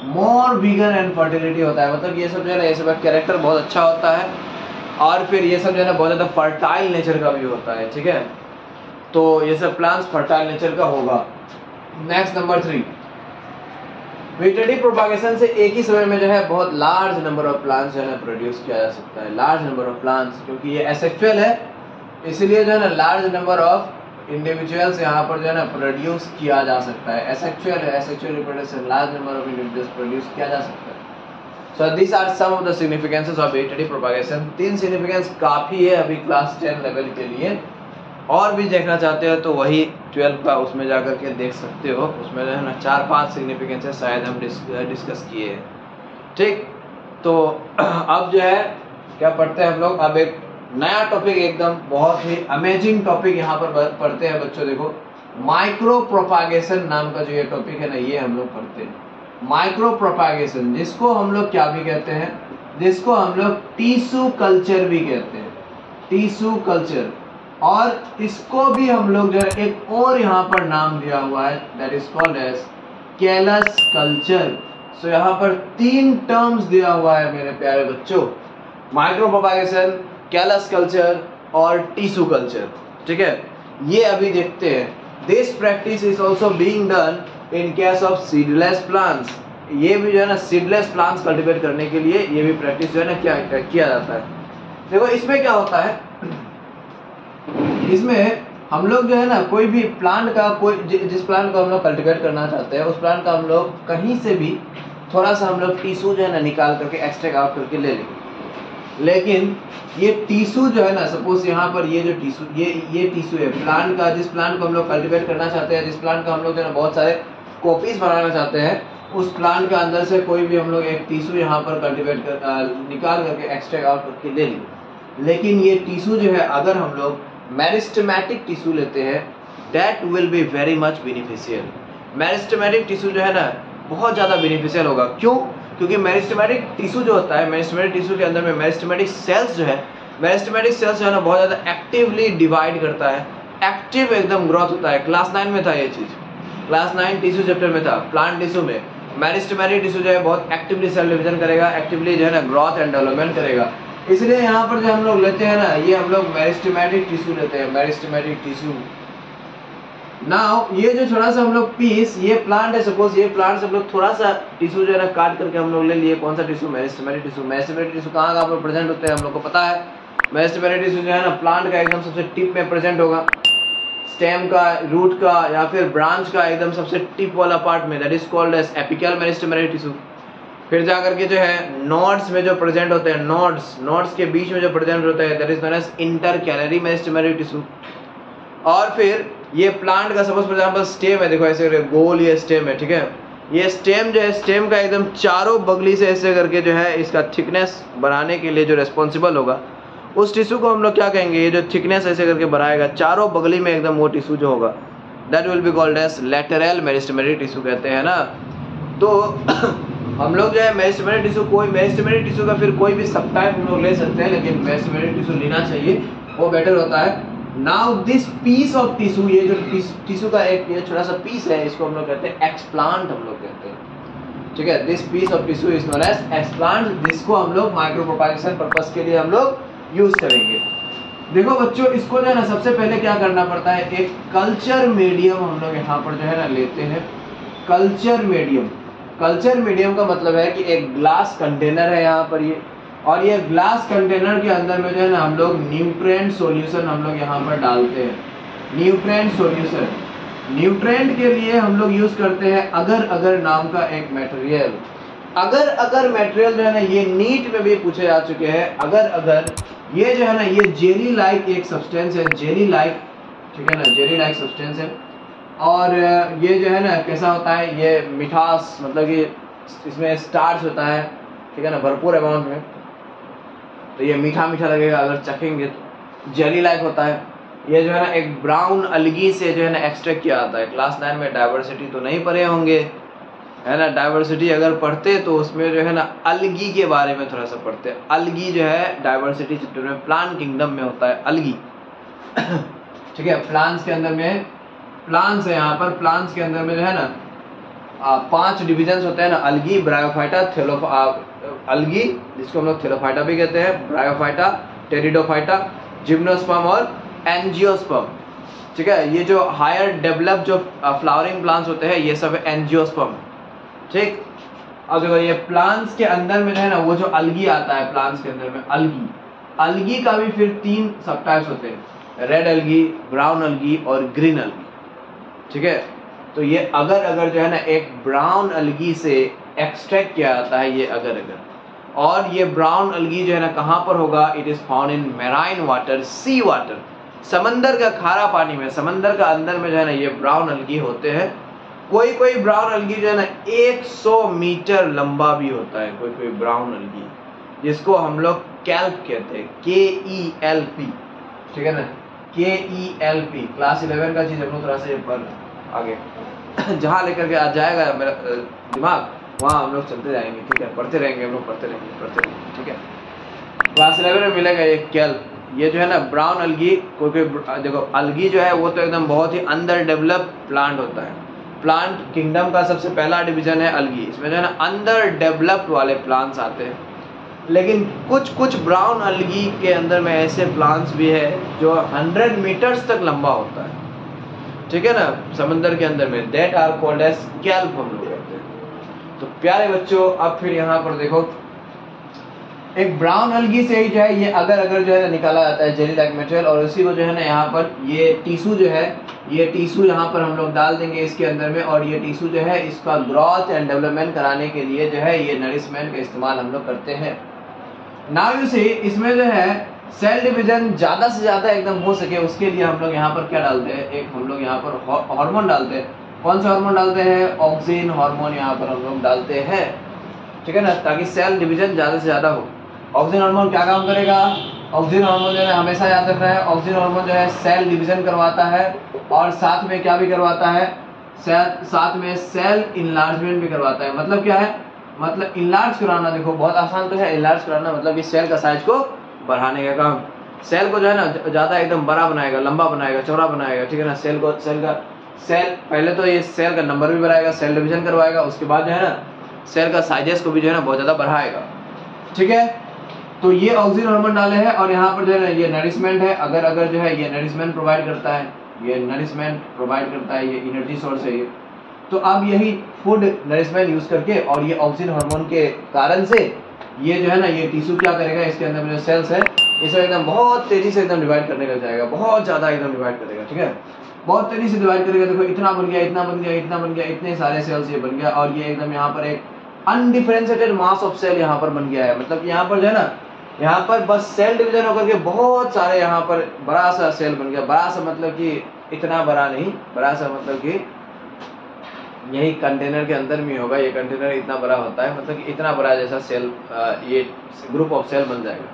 मोर विगर एंड फर्टिलिटी होता है, मतलब ये सब जो है ना, ये सब का कैरेक्टर बहुत अच्छा होता है, और फिर ये सब जो है ना बहुत ज्यादा फर्टाइल नेचर का भी होता है, ठीक है, तो ये सब प्लांट्स फर्टाइल नेचर का होगा। नेक्स्ट नंबर 3, वेजिटेटिव प्रोपागेशन से एक ही समय में जो है बहुत लार्ज नंबर ऑफ प्लांट्स जो है ना प्रोड्यूस किया जा सकता है, लार्ज नंबर ऑफ प्लांट्स, क्योंकि ये एसेक्सुअल है, इसलिए जो है ना लार्ज नंबर ऑफ इंडिविजुअल्स यहाँ पर जो है ना प्रोड्यूस किया जा सकता है, एसेक्सुअल है, asexual reproduction, large number of individuals produce किया जा सकता है। So these are some of the significances of vegetative propagation. 3 significance काफी है अभी क्लास 10 लेवल के लिए, और भी देखना चाहते हो तो वही 12 का उसमें जाकर के देख सकते हो, उसमें जो है ना 4-5 सिग्निफिकेंसेस शायद हम डिस्कस किए हैं, ठीक। तो अब जो है क्या पढ़ते हैं हम लोग, अब एक नया टॉपिक, एकदम बहुत ही अमेजिंग टॉपिक यहाँ पर पढ़ते हैं बच्चों। देखो माइक्रो प्रोपागेशन नाम का जो ये टॉपिक है ना, ये हम लोग पढ़ते हैं, माइक्रो प्रोपागेशन, जिसको हम लोग क्या भी कहते हैं, जिसको हम लोग टिश्यू कल्चर भी कहते हैं, टिश्यू कल्चर, और इसको भी हम लोग जो है एक और यहाँ पर नाम दिया हुआ है, that is called as callus culture. So यहाँ पर 3 टर्म्स दिया हुआ है मेरे प्यारे बच्चों, माइक्रो प्रोपागेशन, कैलस कल्चर और टिश्यू कल्चर, ठीक है, ये अभी देखते हैं। This practice is also being done in case of seedless plants, ये भी जो है ना सीडलेस प्लांट्स कल्टीवेट करने के लिए ये भी प्रैक्टिस जो है ना क्या किया जाता है। देखो इसमें क्या होता है, इसमें हम लोग जो है ना कोई भी प्लांट का, कोई जिस प्लांट को हम लोग कल्टीवेट करना चाहते हैं, उस प्लांट का हम लोग कहीं से भी थोड़ा सा हम लोग टिश्यू जो है ना निकाल करके एक्सट्रैक्ट आउट करके ले लेंगे, लेकिन ये टिश्यू जो है ना, सपोज यहाँ पर ये जो टिश्यू, ये टिश्यू है प्लांट का, जिस प्लांट को हम लोग कल्टीवेट करना चाहते हैं, जिस प्लांट का हम लोग जो है ना बहुत सारे कॉपीज बनाना चाहते हैं, उस प्लांट के अंदर से कोई भी हम लोग एक टिश्यू यहाँ पर कल्टीवेट कर निकाल करके एक्सट्रैक्ट आउट करके ले लेंगे। लेकिन ये टिश्यू जो है अगर हम लोग मेरिस्टेमेटिक टिश्यू लेते हैं, that will be very much beneficial. Meristematic tissue जो है ना बहुत ज़्यादा बेनिफिशियल होगा। क्यों? क्योंकि मेरिस्टेमेटिक टिश्यू जो होता है, मेरिस्टेमेटिक टिश्यू के अंदर में मेरिस्टेमेटिक सेल्स जो है, मेरिस्टेमेटिक सेल्स जो है ना बहुत ज़्यादा एक्टिवली डिवाइड करता है, एक्टिव एकदम ग्रोथ होता है। क्लास 9 में था ये चीज़, क्लास 9 टिश्यू चैप्टर में था। प्लांट टिश्यू में मेरिस्टेमेटिक टिश्यू जो है बहुत एक्टिवली सेल डिवीजन करेगा, एक्टिवली जो है ना ग्रोथ एंड डेवलपमेंट करेगा। इसलिए यहाँ पर जो हम लोग लेते हैं ना, ये हम लोग मेरिस्टेमेटिक टिश्यू लेते हैं, मेरिस्टेमेटिक टिश्यू। नाउ ये जो थोड़ा सा हम लोग पीस, ये प्लांट है, सपोज ये प्लांट से हम लोग थोड़ा सा टिश्यू जो है ना काट करके हम लोग ले लिए। कौन सा tissue? Meristematic tissue. Meristematic tissue कहाँ आप लोग प्रेजेंट होते हैं हम लोग को पता है। मेरिस्टेमेटिक टिश्यू जो है ना प्लांट का एकदम सबसे टिप में प्रेजेंट होगा, स्टेम का, रूट का या फिर ब्रांच का एकदम सबसे टिप वाला पार्ट में, that is called as apical meristematic tissue. फिर जाकर के जो है नोड्स में जो प्रेजेंट होते हैं, नोड्स के बीच में जो प्रेजेंट होते हैं, that is known as intercalary meristematic tissue. और फिर ये प्लांट का सपोज फॉर एग्जांपल स्टेम है, देखो ऐसे गोल ये स्टेम है, ठीक है। ये स्टेम जो है, स्टेम का एकदम चारों बगली से ऐसे करके जो है इसका थिकनेस बढ़ाने के लिए जो रेस्पॉन्सिबल होगा, उस टिश्यू को हम लोग क्या कहेंगे? ये जो थिकनेस ऐसे करके बढ़ाएगा चारों बगली में एकदम, वो टिश्यू जो होगा that will be called as lateral meristematic tissue कहते हैं ना। तो हम लोग जो है मेरिस्टेमेटिक टिश्यू, कोई मेरिस्टेमेटिक टिश्यू का फिर कोई भी सब टाइप हम लोग ले सकते हैं, लेकिन मेरिस्टेमेटिक टिश्यू लेना चाहिए, वो बेटर होता है। Now this piece of tissue, ये जो टिश्यू का एक ये छोटा सा पीस है, इसको हम लोग कहते हैं एक्सप्लांट, हम लोग कहते हैं, ठीक है। This piece of tissue is known as explant, जिसको हम लोग माइक्रो प्रोपागेशन पर्पस के लिए हम लोग यूज करेंगे। देखो बच्चों, इसको जो है ना सबसे पहले क्या करना पड़ता है, एक कल्चर मीडियम हम लोग यहाँ पर जो है ना लेते हैं। कल्चर मीडियम, कल्चर मीडियम का मतलब है कि एक ग्लास कंटेनर है यहाँ पर ये, और ये ग्लास कंटेनर के अंदर में जो है ना हम लोग न्यूट्रिएंट सॉल्यूशन हम लोग यहाँ पर डालते हैं। न्यूट्रिएंट सॉल्यूशन, न्यूट्रिएंट के लिए हम लोग यूज करते हैं अगर नाम का एक मटेरियल। अगर मटेरियल जो है ना ये नीट में भी पूछे जा चुके हैं। अगर ये जो है ना ये जेली लाइक एक सब्सटेंस है, जेली लाइक, ठीक है ना, जेली लाइक सब्सटेंस है। और ये जो है ना कैसा होता है, ये मिठास, मतलब कि इसमें स्टार्च होता है, ठीक है ना, भरपूर अमाउंट में, तो ये मीठा मीठा लगेगा अगर चखेंगे तो। जेली लाइक होता है। ये जो है ना एक ब्राउन अलगी से जो है ना एक्सट्रैक्ट किया जाता है। क्लास 9 में डाइवर्सिटी तो नहीं पढ़े होंगे, है ना। डाइवर्सिटी अगर पढ़ते तो उसमें जो है ना अलगी के बारे में थोड़ा सा पढ़ते हैं। अलगी जो है डाइवर्सिटी चैप्टर में प्लांट किंगडम में होता है अलगी, ठीक है। प्लांट्स के अंदर में, प्लांट्स है यहाँ पर, प्लांट्स के अंदर में जो है ना 5 डिविजन्स होते हैं ना, अलगी, ब्रायोफाइटा, अलगी जिसको हम लोग थेलोफाइटा भी कहते हैं, ब्रायोफाइटा, टेरिडोफाइटा, जिम्नोस्पर्म और एंजियोस्पर्म, ठीक है। ये जो हायर डेवलप जो फ्लावरिंग प्लांट्स होते हैं ये सब एंजियोस्पर्म, ठीक। अब देखो ये प्लांट्स के अंदर में जो है ना वो जो अलगी आता है, प्लांट्स के अंदर में अलगी का भी फिर 3 सब टाइप्स होते हैं, रेड अलगी, ब्राउन अलगी और ग्रीन अलगी, ठीक है। तो ये अगर जो है ना एक ब्राउन अलगी से एक्सट्रैक्ट किया जाता है ये अगर, और ये ब्राउन अलगी जो है ना कहाँ पर होगा, it is found in marine water, sea water, समंदर का खारा पानी में, समंदर का अंदर में जो है ना ये ब्राउन अलगी होते हैं। कोई ब्राउन अलगी जो है ना 100 मीटर लंबा भी होता है, कोई ब्राउन अलगी, जिसको हम लोग कैल्प कहते हैं, KELP, ठीक है ना, KELP। क्लास 11 का चीज हम लोग थोड़ा सा पर आगे जहाँ लेकर के आ जाएगा मेरा दिमाग, वहाँ हम लोग चलते जाएंगे, ठीक है, पढ़ते रहेंगे हम लोग, पढ़ते रहेंगे, ठीक है। क्लास 11 में मिलेगा ये कैल्प, ये जो है ना ब्राउन अलगी। कोई देखो अलगी जो है वो तो एकदम बहुत ही अंडर डेवलप प्लांट होता है। प्लांट किंगडम का सबसे पहला डिवीजन है अलगी, इसमें जो है ना अंडर डेवलप्ड वाले प्लांट्स आते हैं। लेकिन कुछ ब्राउन अलगी के अंदर में ऐसे प्लांट्स भी है जो 100 मीटर्स तक लंबा होता है, ठीक है ना, समंदर के अंदर में, that are called as kelp हम लोग कहते हैं। तो प्यारे बच्चों, अब फिर यहाँ पर देखो एक ब्राउन अलगी से ही जो है ये अगर जो है निकाला जाता है जेली लाइक मटेरियल, और उसी को जो है ना यहाँ पर ये टिश्यू जो है, ये टिश्यू यहाँ पर हम लोग डाल देंगे इसके अंदर में, और ये टिश्यू जो है इसका ग्रोथ एंड डेवलपमेंट कराने के लिए जो है ये नरिशमेंट का इस्तेमाल हम लोग करते हैं। नाउ यू सी, इसमें जो है सेल डिवीजन ज़्यादा से ज़्यादा एकदम हो सके उसके लिए हम लोग यहाँ पर क्या डालते हैं, एक हम लोग यहाँ पर हार्मोन डालते हैं। कौन सा हार्मोन डालते हैं? ऑक्सिन हार्मोन यहाँ पर हम लोग डालते हैं, ठीक है ना, ताकि सेल डिवीजन ज़्यादा से ज़्यादा हो। ऑक्सिन हार्मोन क्या काम करेगा? ऑक्सिन हार्मोन जो है हमेशा याद रखना है, ऑक्सिन हार्मोन जो है सेल डिवीजन करवाता है और साथ में क्या भी करवाता है, साथ में सेल इनलार्जमेंट भी करवाता है। मतलब क्या है? मतलब इनलार्ज कराना, देखो बहुत आसान तो है इनलार्ज कराना, मतलब कि सेल का साइज को बढ़ाने का काम। सेल को जो है ना ज़्यादा एकदम बड़ा बनाएगा, लंबा बनाएगा, चौड़ा बनाएगा, ठीक है ना। सेल पहले तो ये सेल का नंबर भी बढ़ाएगा, सेल डिवीजन करवाएगा, उसके बाद जो है ना सेल का साइजेस को भी जो है ना बहुत ज़्यादा बढ़ाएगा, ठीक है। तो ये ऑक्सिन हार्मोन डाले हैं और यहाँ पर जो है ना ये नरिशमेंट है, अगर जो है ये नरिशमेंट प्रोवाइड करता है, ये नरिशमेंट प्रोवाइड करता है, ये एनर्जी सोर्स है ये। तो अब यही फूड नरिशमेंट यूज करके और ये ऑक्सिन हार्मोन के कारण से ये जो है ना ये टिश्यू क्या करेगा, इसके अंदर जो सेल्स है इसे एकदम बहुत तेजी से एकदम डिवाइड करने लग जाएगा, बहुत ज़्यादा एकदम डिवाइड करेगा, ठीक है, बहुत तेजी से डिवाइड करेगा। देखो इतना बन गया, इतना बन गया, इतना बन गया, इतने सारे सेल्स ये बन गया और ये एकदम यहाँ पर एक अनडिफरेंशिएटेड मास ऑफ सेल यहाँ पर बन गया है। मतलब यहाँ पर जो है ना यहाँ पर बस सेल डिवीजन होकर के बहुत सारे यहाँ पर बड़ा सा सेल बन गया। बड़ा सा मतलब कि इतना बड़ा नहीं, बड़ा सा मतलब कि यही कंटेनर के अंदर में होगा, ये कंटेनर इतना बड़ा होता है, मतलब कि इतना बड़ा जैसा सेल ये ग्रुप ऑफ सेल बन जाएगा,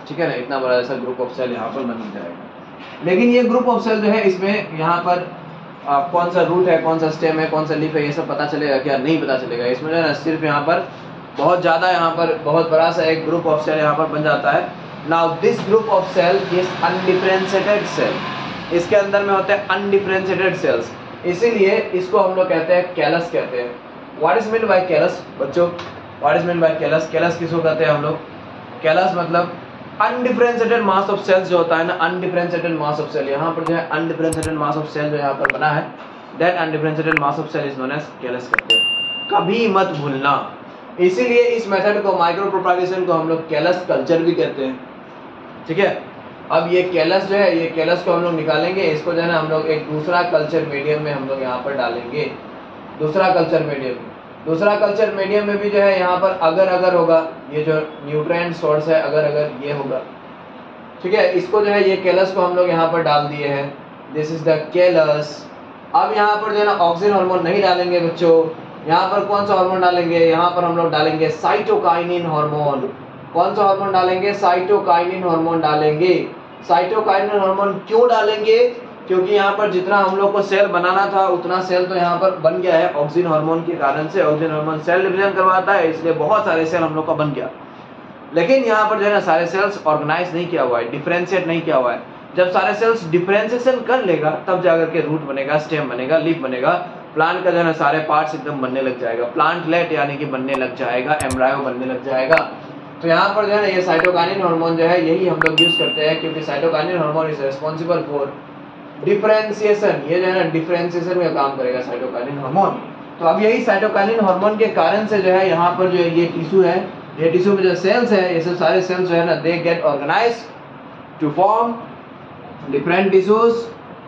ठीक है ना, इतना बड़ा जैसा ग्रुप ऑफ सेल यहाँ पर बन जाएगा। लेकिन ये ग्रुप ऑफ सेल जो है इसमें यहाँ पर कौन सा रूट है, कौन सा स्टेम है, कौन सा लीफ है, ये सब पता चलेगा क्या? नहीं पता चलेगा। इसमें जो है ना सिर्फ यहाँ पर बहुत ज़्यादा यहाँ पर बहुत बड़ा सा एक ग्रुप ऑफ सेल यहाँ पर बन जाता है। Now this group of cell is undifferentiated cell, इसके अंदर में होते हैं अनडिफरेंशिएटेड सेल्स, इसीलिए इसको हम लोग कहते हैं कैलस कहते हैं। What is mean by callus बच्चों? What is mean by callus? Callus किसको कहते हैं हम लोग? कैलस मतलब अनडिफरेंशिएटेड मास ऑफ सेल्स जो होता है ना, अनडिफरेंशिएटेड मास ऑफ सेल, यहाँ पर जो है अनडिफरेंशिएटेड मास ऑफ सेल जो यहाँ पर बना है, that undifferentiated mass of cell is known as callus कहते हैं। कभी मत भूलना, इसीलिए इस मेथड को माइक्रो प्रोपागेशन को हम लोग कैलस कल्चर भी कहते हैं, ठीक है। अब ये कैलस जो है, ये कैलस को हम लोग निकालेंगे, इसको जो है ना हम लोग एक दूसरा कल्चर मीडियम में हम लोग यहाँ पर डालेंगे, दूसरा कल्चर मीडियम में। दूसरा कल्चर मीडियम में भी जो है यहाँ पर अगर होगा, ये जो न्यूट्रिएंट सोर्स है अगर ये होगा, ठीक है। इसको जो है ये कैलस को हम लोग यहाँ पर डाल दिए हैं, दिस इज द कैलस। अब यहाँ पर जो है ना ऑक्सिन हार्मोन नहीं डालेंगे बच्चों, यहाँ पर कौन सा हार्मोन डालेंगे? यहाँ पर हम लोग डालेंगे साइटोकाइनिन हार्मोन। कौन सा हार्मोन डालेंगे? साइटोकाइनिन हार्मोन डालेंगे। साइटोकाइनिन हार्मोन क्यों डालेंगे? क्योंकि यहाँ पर जितना हम लोग को सेल बनाना था उतना सेल तो यहाँ पर बन गया है ऑक्सिन हार्मोन के कारण से। ऑक्सिन हार्मोन सेल डिवीजन करवाता है, इसलिए बहुत सारे सेल हम लोग का बन गया। लेकिन यहाँ पर जो है ना सारे सेल्स ऑर्गेनाइज नहीं किया हुआ है, डिफरेंशिएट नहीं किया हुआ है। जब सारे सेल्स डिफरेंशिएशन कर लेगा तब जाकर के रूट बनेगा, स्टेम बनेगा, लीफ बनेगा, प्लांट का जो है ना सारे पार्ट्स एकदम बनने लग जाएगा, प्लांटलेट यानी कि बनने लग जाएगा, एम्ब्रायो बनने लग जाएगा। तो यहाँ पर जो है ना ये साइटोकाइनिन हार्मोन जो है यही हम लोग यूज करते हैं, क्योंकि cytokinin hormone is responsible for differentiation. ये जो है ना डिफरेंशिएशन में काम करेगा साइटोकाइनिन हार्मोन। तो अब यही साइटोकाइनिन हार्मोन के कारण से जो है यहाँ पर जो ये टिश्यू है, ये टिश्यू में जो सेल्स है, ये सब सारे सेल्स जो है ना they get organized to form different tissues,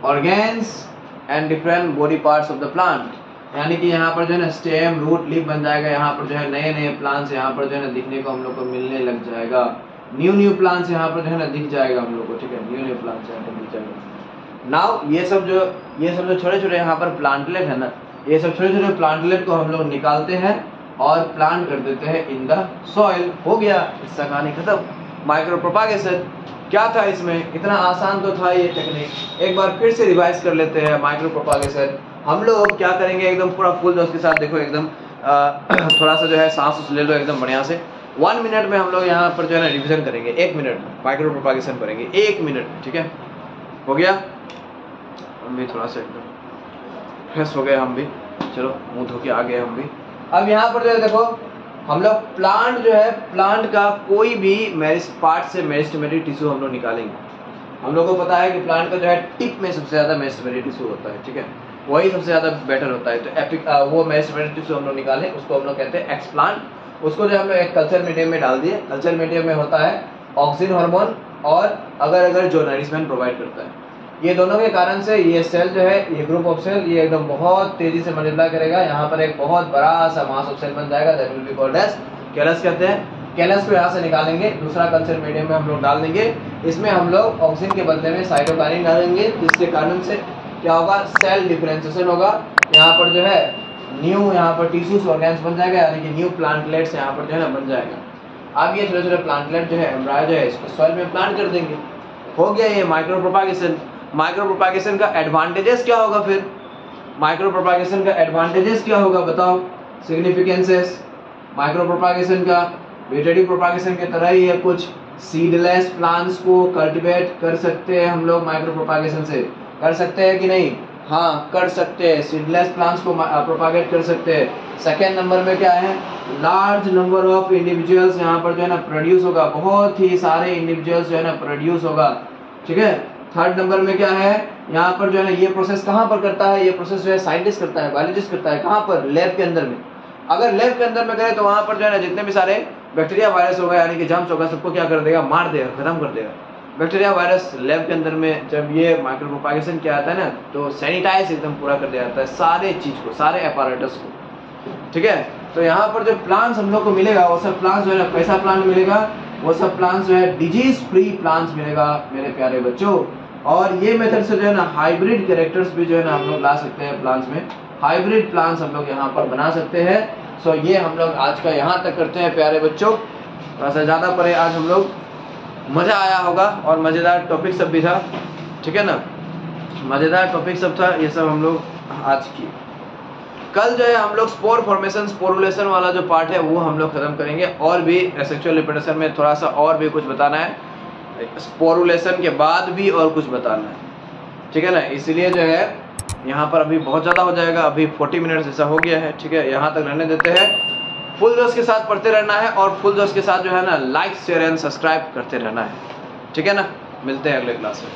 organs and different body parts of the plant. यानी कि यहाँ पर जो है ना स्टेम, रूट, लीफ बन जाएगा। यहाँ पर जो है नए नए प्लांट्स यहाँ पर जो है ना दिखने को हम लोग को मिलने लग जाएगा। न्यू प्लांट्स यहाँ पर जो है ना दिख जाएगा हम लोग को, ठीक है, न्यू प्लांट्स यहाँ पर दिख जाएगा। नाउ ये सब जो छोटे छोटे यहाँ पर प्लांटलेट है ना, ये सब छोटे छोटे प्लांटलेट को हम लोग निकालते हैं और प्लांट कर देते हैं इन द सॉइल। हो गया, इसका कहानी खत्म। माइक्रो प्रोपागेशन क्या था इसमें? इतना आसान तो था ये टेक्निक। एक बार फिर से रिवाइज कर लेते हैं माइक्रो प्रोपागेशन। हम लोग क्या करेंगे, एकदम पूरा फुल जोश के साथ देखो, एकदम थोड़ा सा जो है सांस ले लो एकदम बढ़िया से। 1 मिनट में हम लोग यहाँ पर जो है ना रिविजन करेंगे। 1 मिनट माइक्रो प्रोपागेशन करेंगे, 1 मिनट, ठीक है। हो गया, हम भी थोड़ा सा एकदम फ्रेश हो गए, हम भी चलो मुंह धो के आ गए हम भी। अब यहाँ पर जो है देखो, हम लोग प्लांट जो है, प्लांट का कोई भी पार्ट से मेरिस्टेमेटिक टिश्यू हम लोग निकालेंगे। हम लोग को पता है कि प्लांट का जो है टिप में सबसे ज़्यादा मेरिस्टेमेटिक टिश्यू होता है, ठीक है, वही सबसे ज़्यादा बेटर होता है। तो वो मेरिस्टेमेटिक टिश्यू हम लोग निकालें, उसको हम लोग कहते हैं एक्सप्लांट। उसको जो हम लोग एक कल्चर मीडियम में डाल दिए। कल्चर मीडियम में होता है ऑक्सिन हार्मोन और अगर जो नरिशमेंट प्रोवाइड करता है। ये दोनों के कारण से ये सेल जो है, ये ग्रुप ऑफ सेल, ये एकदम बहुत तेजी से मल्टीप्लाई करेगा। यहाँ पर एक बहुत बड़ा सा मास ऑफ सेल बन जाएगा, that will be called as callus कहते हैं। कैलस को यहाँ से निकालेंगे, दूसरा कल्चर मीडियम में हम लोग डाल देंगे। इसमें हम लोग ऑक्सीजन के बदले में साइटोकाइनिन डालेंगे, जिसके कारण से क्या होगा, सेल डिफरेंशिएशन होगा। यहाँ पर जो है न्यू यहाँ पर टिश्यूज ऑर्गेन्स बन जाएगा, यानी कि न्यू प्लांटलेट्स यहाँ पर जो है ना बन जाएगा। अब ये छोटे छोटे प्लांटलेट जो है, एम्ब्रायो जो है, इसको सॉइल में प्लांट कर देंगे। हो गया ये माइक्रो प्रोपागेशन। माइक्रो प्रोपागेशन का एडवांटेजेस क्या होगा फिर? माइक्रो प्रोपागेशन का एडवांटेजेस क्या होगा बताओ, सिग्निफिकेंसेस माइक्रो प्रोपागेशन का? वेजिटेटिव प्रोपागेशन के तरह ही है कुछ। सीडलेस प्लांट्स को कल्टीवेट कर सकते हैं हम लोग माइक्रो प्रोपागेशन से, कर सकते हैं कि नहीं? हाँ कर सकते हैं, सीडलेस प्लांट्स को प्रोपागेट कर सकते हैं। सेकेंड नंबर में क्या है, लार्ज नंबर ऑफ इंडिविजुअल्स यहाँ पर जो है ना प्रोड्यूस होगा, बहुत ही सारे इंडिविजुअल्स जो है ना प्रोड्यूस होगा, ठीक है। थर्ड नंबर में क्या है, यहाँ पर जो है ना ये प्रोसेस कहाँ पर करता है, ये प्रोसेस जो है साइंटिस्ट करता है, बायोलॉजिस्ट करता है, कहाँ पर? लैब के अंदर में। अगर लैब के अंदर में करे तो वहाँ पर जो है ना जितने भी सारे बैक्टीरिया वायरस होगा, यानी कि जर्म्स होगा, सबको क्या कर देगा, मार देगा, खत्म कर देगा। बैक्टीरिया वायरस लैब के अंदर में जब ये माइक्रो प्रोपागेशन किया जाता है ना, तो सैनिटाइज एकदम पूरा कर दिया जाता है सारे चीज को, सारे एपारेटस को, ठीक है। तो यहाँ पर जो प्लांट्स हम लोग को मिलेगा, वो सब प्लांट्स जो है ना, कैसा प्लांट मिलेगा, वो सब प्लांट्स जो है डिजीज फ्री प्लांट्स मिलेगा मेरे प्यारे बच्चों। और ये मेथड से जो है ना हाइब्रिड कैरेक्टर्स भी जो है ना हम लोग ला सकते हैं प्लांट्स में, हाइब्रिड प्लांट्स हम लोग यहाँ पर बना सकते हैं। सो ये हम लोग आज का यहाँ तक करते हैं प्यारे बच्चों। थोड़ा सा ज़्यादा पढ़े आज हम लोग, मज़ा आया होगा और मज़ेदार टॉपिक सब भी था, ठीक है ना, मज़ेदार टॉपिक सब था, ये सब हम लोग आज की। कल जो है हम लोग स्पोर फॉर्मेशन, स्पोरुलेशन वाला जो पार्ट है वो हम लोग खत्म करेंगे। और भी एसेक्सुअल रिप्रोडक्शन में थोड़ा सा और भी कुछ बताना है, स्पोरुलेशन के बाद भी और कुछ बताना है, ठीक है ना। इसलिए जो है यहाँ पर अभी बहुत ज़्यादा हो जाएगा, अभी 40 मिनट जैसा हो गया है, ठीक है, यहाँ तक रहने देते हैं। फुल जोश के साथ पढ़ते रहना है और फुल जोश के साथ जो है ना लाइक शेयर एंड सब्सक्राइब करते रहना है, ठीक है ना। मिलते हैं अगले क्लास में।